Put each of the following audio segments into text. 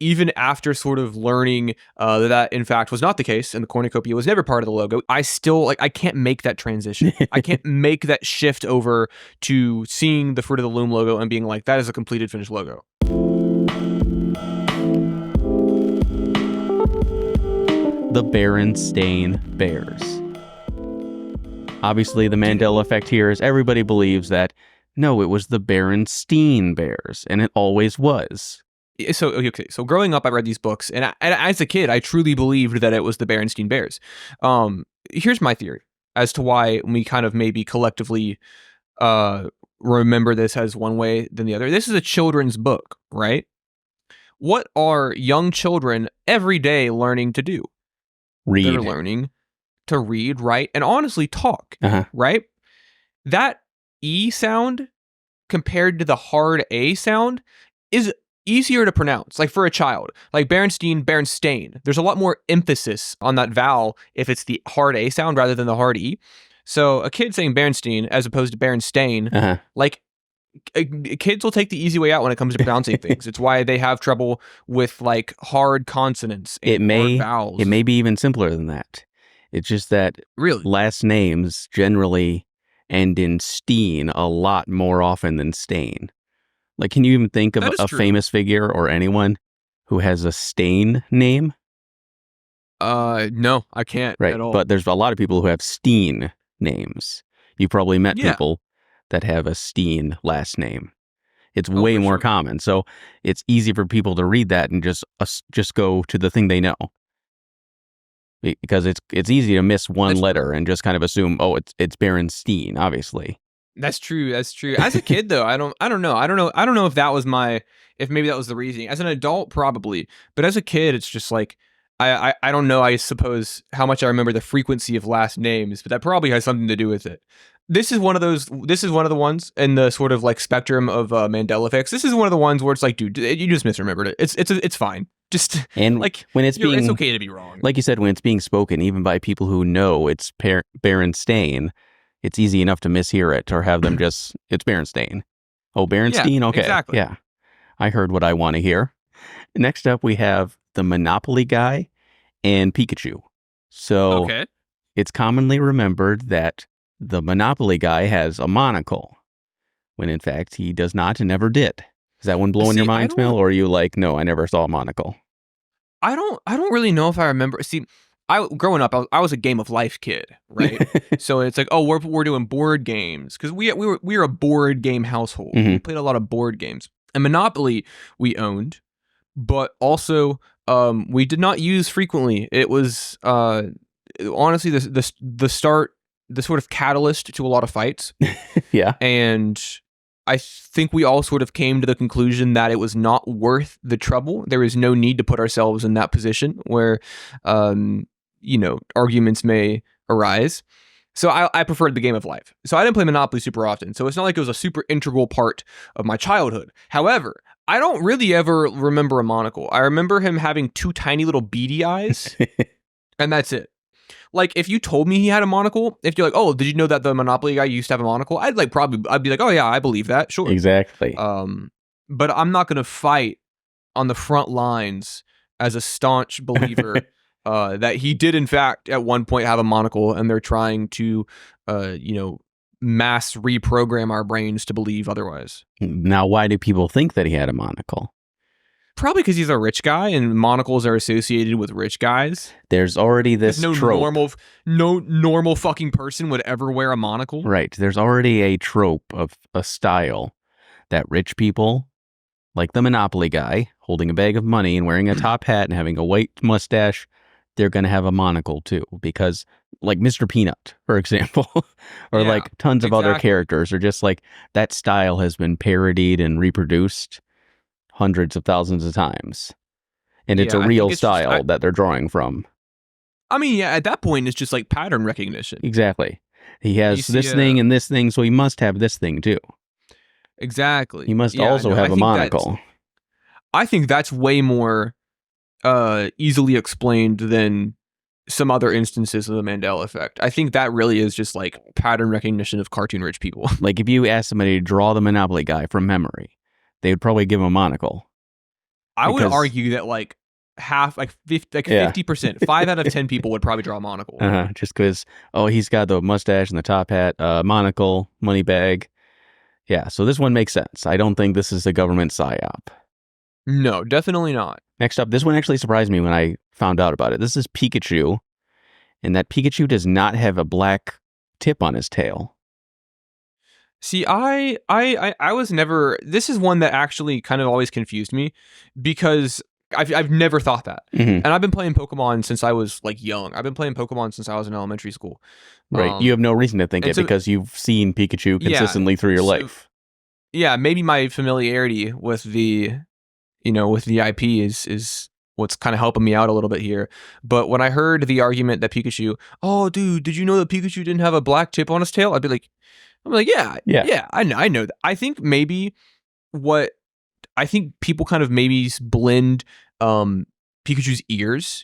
even after sort of learning that in fact was not the case and the cornucopia was never part of the logo, I still I can't make that transition. I can't make that shift over to seeing the Fruit of the Loom logo and being like, that is a completed finished logo. The Berenstain Bears. Obviously, the Mandela effect here is everybody believes that, no, it was the Berenstein Bears, and it always was. So growing up, I read these books, and as a kid, I truly believed that it was the Berenstein Bears. Here's my theory as to why we kind of maybe collectively remember this as one way than the other. This is a children's book, right? What are young children every day learning to do? Read. They're learning to read, write, and honestly talk, right? That E sound compared to the hard A sound is easier to pronounce, like for a child. Like Berenstain. There's a lot more emphasis on that vowel if it's the hard A sound rather than the hard E. So a kid saying Berenstein as opposed to Berenstain, like kids will take the easy way out when it comes to pronouncing things. It's why they have trouble with like hard consonants and hard vowels. It may be even simpler than that. It's just that last names generally end in Steen a lot more often than Stain. Like, can you even think of a famous figure or anyone who has a Stain name? No, I can't at all. But there's a lot of people who have Steen names. You probably met people that have a Steen last name. It's way more common. So it's easy for people to read that and just go to the thing they know. Because it's easy to miss one letter and just kind of assume, oh, it's Berenstain, obviously. That's true. As a kid, though, I don't know if that was if maybe that was the reasoning. As an adult, probably, but as a kid, it's just like I don't know. I suppose how much I remember the frequency of last names, but that probably has something to do with it. This is one of the ones in the sort of like spectrum of Mandela effects. This is one of the ones where it's like, dude, you just misremembered it. It's fine. Just and like when it's okay to be wrong. Like you said, when it's being spoken, even by people who know it's Berenstain, it's easy enough to mishear it or have them it's Berenstain. Oh, Berenstein? Okay. Exactly. Yeah. I heard what I want to hear. Next up, we have the Monopoly guy and Pikachu. So it's commonly remembered that the Monopoly guy has a monocle, when in fact he does not and never did. Is that one blowing your mind, Mill, or are you like, no, I never saw a monocle? I don't really know if I remember. See, growing up, I was a Game of Life kid, right? So it's like, oh, we're doing board games because we were a board game household. We played a lot of board games, and Monopoly we owned, but also we did not use frequently. It was honestly the start, the sort of catalyst to a lot of fights. Yeah, and I think we all sort of came to the conclusion that it was not worth the trouble. There is no need to put ourselves in that position where, arguments may arise. So I preferred the Game of Life. So I didn't play Monopoly super often. So it's not like it was a super integral part of my childhood. However, I don't really ever remember a monocle. I remember him having two tiny little beady eyes, and that's it. Like, if you told me he had a monocle, if you're like, oh, did you know that the Monopoly guy used to have a monocle? I'd be like, oh yeah, I believe that, sure. Exactly. But I'm not going to fight on the front lines as a staunch believer that he did, in fact, at one point have a monocle, and they're trying to, mass reprogram our brains to believe otherwise. Now, why do people think that he had a monocle? Probably because he's a rich guy, and monocles are associated with rich guys. There's already this trope. No normal fucking person would ever wear a monocle. Right. There's already a trope of a style that rich people, like the Monopoly guy, holding a bag of money and wearing a top hat and having a white mustache, they're going to have a monocle too. Because, like Mr. Peanut, for example, or like tons of other characters, are just like that style has been parodied and reproduced hundreds of thousands of times, and it's a real style that they're drawing from. I mean, yeah, at that point it's just like pattern recognition. Exactly. He has this thing and this thing, so he must have this thing too. Exactly. He must also have a monocle. I think that's way more easily explained than some other instances of the Mandela effect. I think that really is just like pattern recognition of cartoon rich people. Like if you ask somebody to draw the Monopoly guy from memory, they would probably give him a monocle. I would Because argue that like half, like 50%, 5 out of 10 people would probably draw a monocle. Just because, he's got the mustache and the top hat, monocle, money bag. Yeah, so this one makes sense. I don't think this is a government psyop. No, definitely not. Next up, this one actually surprised me when I found out about it. This is Pikachu, and that Pikachu does not have a black tip on his tail. See, I was never. This is one that actually kind of always confused me because I've never thought that, and I've been playing Pokemon since I was like young. I've been playing Pokemon since I was in elementary school. Right, you have no reason to think it because you've seen Pikachu consistently through your life. Yeah, maybe my familiarity with the, with the IP is what's kind of helping me out a little bit here. But when I heard the argument that Pikachu, oh dude, did you know that Pikachu didn't have a black tip on his tail? I'm like, yeah, I know that. I think maybe I think people kind of maybe blend Pikachu's ears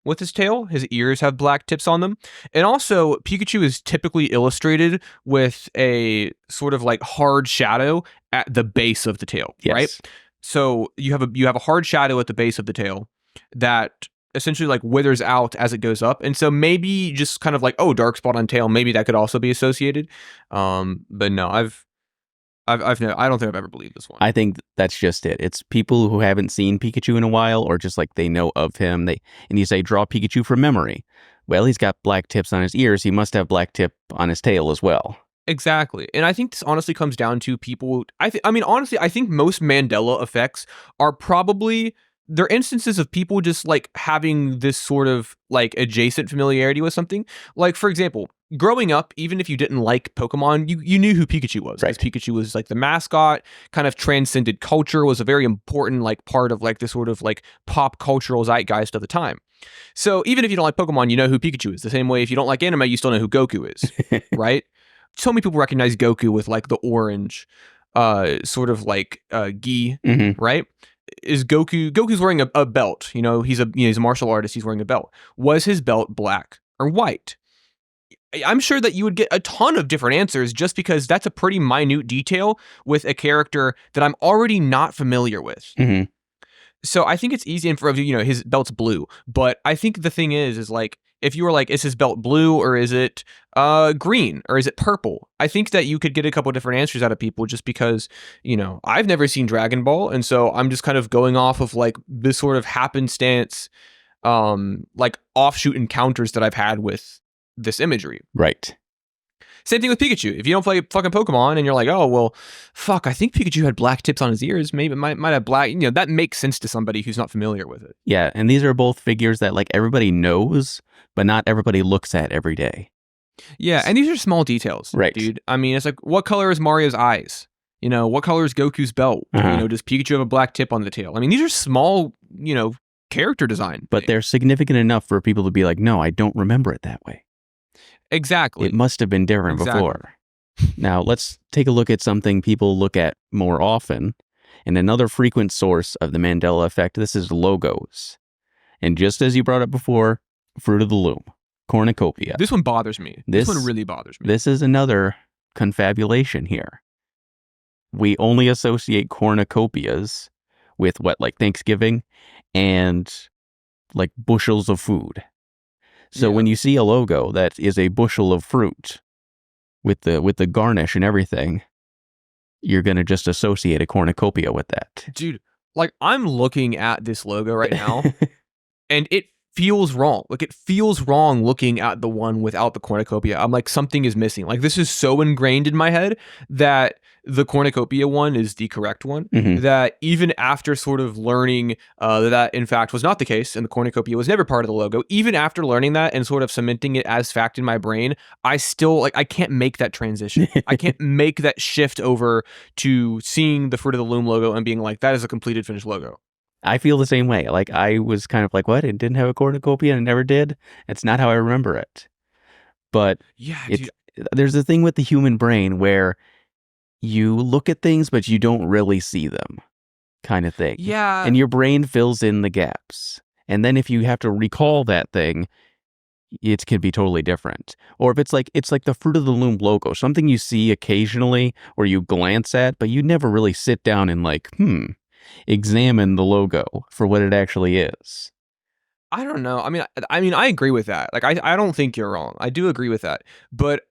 with his tail. His ears have black tips on them. And also, Pikachu is typically illustrated with a sort of like hard shadow at the base of the tail, right? So you have a hard shadow at the base of the tail that essentially like withers out as it goes up, and so maybe just kind of like, oh, dark spot on tail, maybe that could also be associated. But no, I don't think I've ever believed this one. I think that's just it. It's people who haven't seen Pikachu in a while, or just like they know of him. And you say draw Pikachu from memory. Well, he's got black tips on his ears. He must have black tip on his tail as well. Exactly. And I think this honestly comes down to people. I think most Mandela effects are probably, they're instances of people just like having this sort of like adjacent familiarity with something. Like, for example, growing up, even if you didn't like Pokemon, you knew who Pikachu was. Right. Because Pikachu was like the mascot, kind of transcended culture, was a very important like part of like the sort of like pop cultural zeitgeist of the time. So even if you don't like Pokemon, you know who Pikachu is. The same way if you don't like anime, you still know who Goku is, right? So many people recognize Goku with like the orange sort of like gi, right? Is Goku's wearing a belt, he's a martial artist, he's wearing a belt. Was his belt black or white? I'm sure that you would get a ton of different answers just because that's a pretty minute detail with a character that I'm already not familiar with. So I think it's easy, and for his belt's blue, but I think the thing is like, if you were like, is his belt blue or is it green or is it purple? I think that you could get a couple different answers out of people just because, I've never seen Dragon Ball. And so I'm just kind of going off of like this sort of happenstance, like offshoot encounters that I've had with this imagery. Right. Same thing with Pikachu. If you don't play fucking Pokemon and you're like, oh, well, fuck, I think Pikachu had black tips on his ears. Maybe it might have black, that makes sense to somebody who's not familiar with it. Yeah, and these are both figures that like everybody knows, but not everybody looks at every day. Yeah, and these are small details, right, dude. I mean, it's like, what color is Mario's eyes? What color is Goku's belt? Does Pikachu have a black tip on the tail? I mean, these are small, character design. But they're significant enough for people to be like, no, I don't remember it that way. Exactly. It must have been different before. Now, let's take a look at something people look at more often. And another frequent source of the Mandela effect, this is logos. And just as you brought up before, Fruit of the Loom, cornucopia. This one bothers me. This one really bothers me. This is another confabulation here. We only associate cornucopias with what, like Thanksgiving and like bushels of food. So when you see a logo that is a bushel of fruit with the garnish and everything, you're going to just associate a cornucopia with that. Dude, like I'm looking at this logo right now and it feels wrong. Like it feels wrong looking at the one without the cornucopia. I'm like, something is missing. Like this is so ingrained in my head that the cornucopia one is the correct one. That even after sort of learning that in fact was not the case and the cornucopia was never part of the logo, even after learning that and sort of cementing it as fact in my brain, I still I can't make that transition. I can't make that shift over to seeing the Fruit of the Loom logo and being like, that is a completed finished logo. I feel the same way. Like I was kind of like, what? It didn't have a cornucopia and it never did? It's not how I remember it. But yeah, there's a thing with the human brain where you look at things, but you don't really see them, kind of thing. Yeah. And your brain fills in the gaps. And then if you have to recall that thing, it can be totally different. Or if it's like the Fruit of the Loom logo, something you see occasionally or you glance at, but you never really sit down and like, examine the logo for what it actually is. I don't know. I agree with that. Like, I don't think you're wrong. I do agree with that. But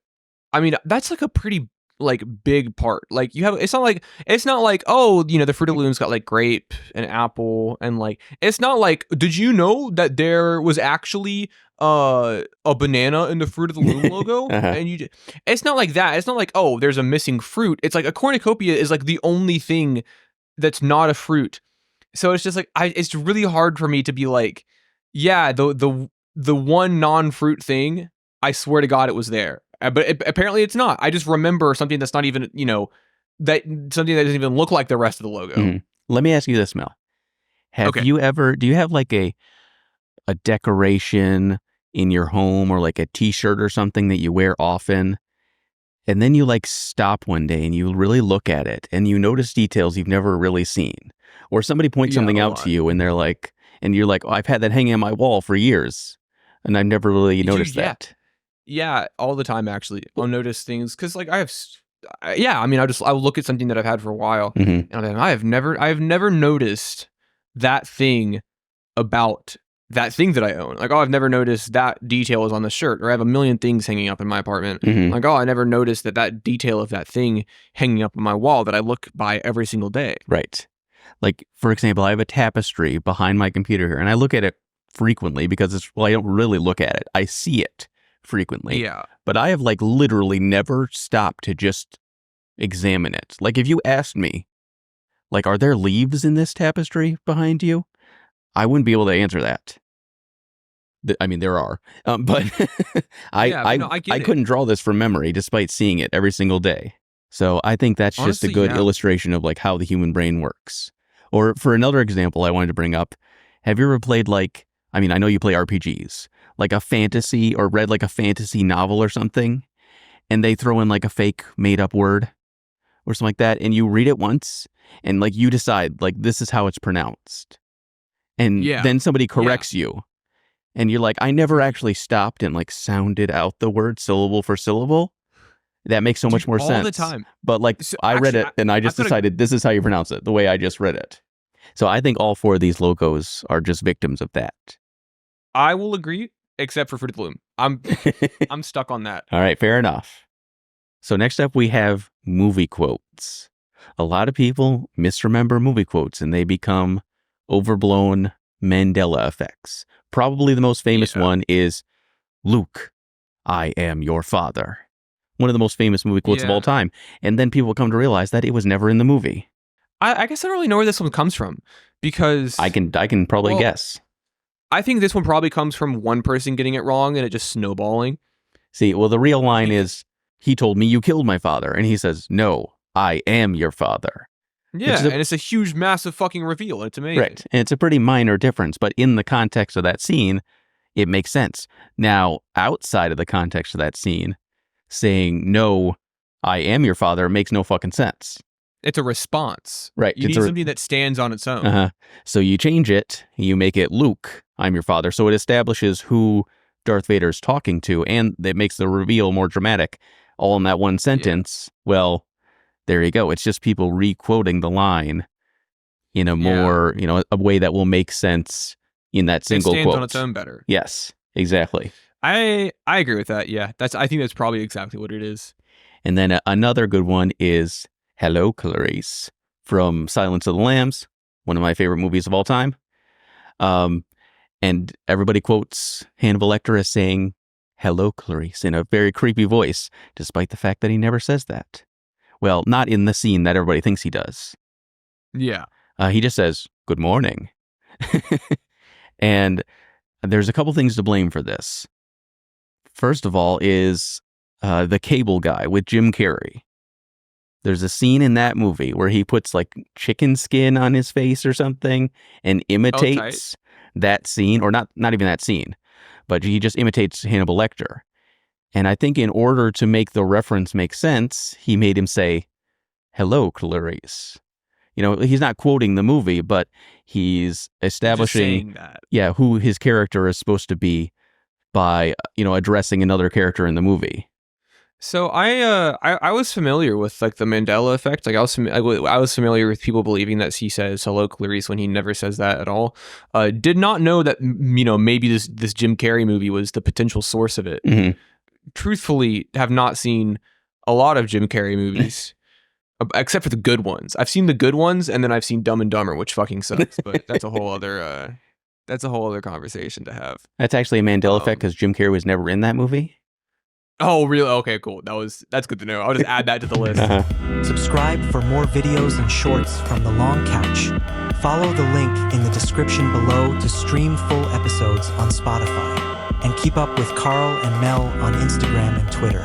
I mean, that's like a pretty like big part. Like you have, it's not like, oh, the Fruit of the Loom's got like grape and apple and like, it's not like, did you know that there was actually a banana in the Fruit of the Loom logo? And it's not like that. It's not like, oh, there's a missing fruit. It's like a cornucopia is like the only thing that's not a fruit. So it's just like, it's really hard for me to be like, yeah, the one non-fruit thing, I swear to God it was there. But apparently it's not. I just remember something that's not even, that something that doesn't even look like the rest of the logo. Mm-hmm. Let me ask you this, Mel. Do you have like a decoration in your home or like a t-shirt or something that you wear often? And then you like stop one day and you really look at it and you notice details you've never really seen. Or somebody points something out to you and they're like, and you're like, oh, I've had that hanging on my wall for years and I've never really noticed that. Yeah, all the time actually. I'll notice things because like I'll look at something that I've had for a while and I've never noticed that thing about that thing that I own. Like, oh, I've never noticed that detail is on the shirt, or I have a million things hanging up in my apartment. Like, oh, I never noticed that detail of that thing hanging up on my wall that I look by every single day. Right. Like, for example, I have a tapestry behind my computer here, and I look at it frequently because I don't really look at it. I see it frequently. Yeah. But I have, like, literally never stopped to just examine it. Like, if you asked me, like, are there leaves in this tapestry behind you? I wouldn't be able to answer that. I mean, there are, but I couldn't draw this from memory despite seeing it every single day. So I think that's just a good illustration of like how the human brain works. Or for another example I wanted to bring up, have you ever played I know you play RPGs, like a fantasy or read like a fantasy novel or something, and they throw in like a fake made up word or something like that, and you read it once and like you decide like this is how it's pronounced. And then somebody corrects you. And you're like, I never actually stopped and like sounded out the word syllable for syllable. That makes so much more sense. All the time. But like, so I read it and I just decided this is how you pronounce it, the way I just read it. So I think all four of these logos are just victims of that. I will agree, except for Fruit of the Loom. I'm stuck on that. All right, fair enough. So next up we have movie quotes. A lot of people misremember movie quotes and they become overblown Mandela effects. Probably the most famous one is, Luke, I am your father. One of the most famous movie quotes of all time. And then people come to realize that it was never in the movie. I guess I don't really know where this one comes from because I can probably guess. I think this one probably comes from one person getting it wrong and it just snowballing. See, well, the real line is, he told me you killed my father. And he says, no, I am your father. Yeah, and it's a huge, massive fucking reveal. It's amazing. Right, and it's a pretty minor difference, but in the context of that scene, it makes sense. Now, outside of the context of that scene, saying, no, I am your father makes no fucking sense. It's a response. Right. You need something that stands on its own. So you change it, you make it Luke, I'm your father. So it establishes who Darth Vader is talking to, and it makes the reveal more dramatic. All in that one sentence. Yeah. Well, there you go. It's just people re-quoting the line in a more, a way that will make sense in that single quote. It stands on its own better. Yes, exactly. I agree with that. Yeah, I think that's probably exactly what it is. And then another good one is Hello, Clarice from Silence of the Lambs, one of my favorite movies of all time. And everybody quotes Hannibal Lecter as saying, hello, Clarice, in a very creepy voice, despite the fact that he never says that. Well, not in the scene that everybody thinks he does. Yeah. He just says, good morning. And there's a couple things to blame for this. First of all is the Cable Guy with Jim Carrey. There's a scene in that movie where he puts like chicken skin on his face or something and imitates that scene, or not even that scene, but he just imitates Hannibal Lecter. And I think in order to make the reference make sense, he made him say, hello, Clarice. He's not quoting the movie, but he's establishing who his character is supposed to be by, addressing another character in the movie. So I was familiar with like the Mandela effect. Like I was familiar with people believing that he says hello Clarice when he never says that at all. Did not know that maybe this Jim Carrey movie was the potential source of it. Mm-hmm. Truthfully, have not seen a lot of Jim Carrey movies. Except for the good ones. I've seen the good ones, and then I've seen Dumb and Dumber, which fucking sucks. But that's a whole other conversation to have. That's actually a Mandela effect because Jim Carrey was never in that movie. Oh, really? Okay, cool. That's good to know. I'll just add that to the list. Subscribe for more videos and shorts from The Long Couch. Follow the link in the description below to stream full episodes on Spotify. And keep up with Carl and Mel on Instagram and Twitter.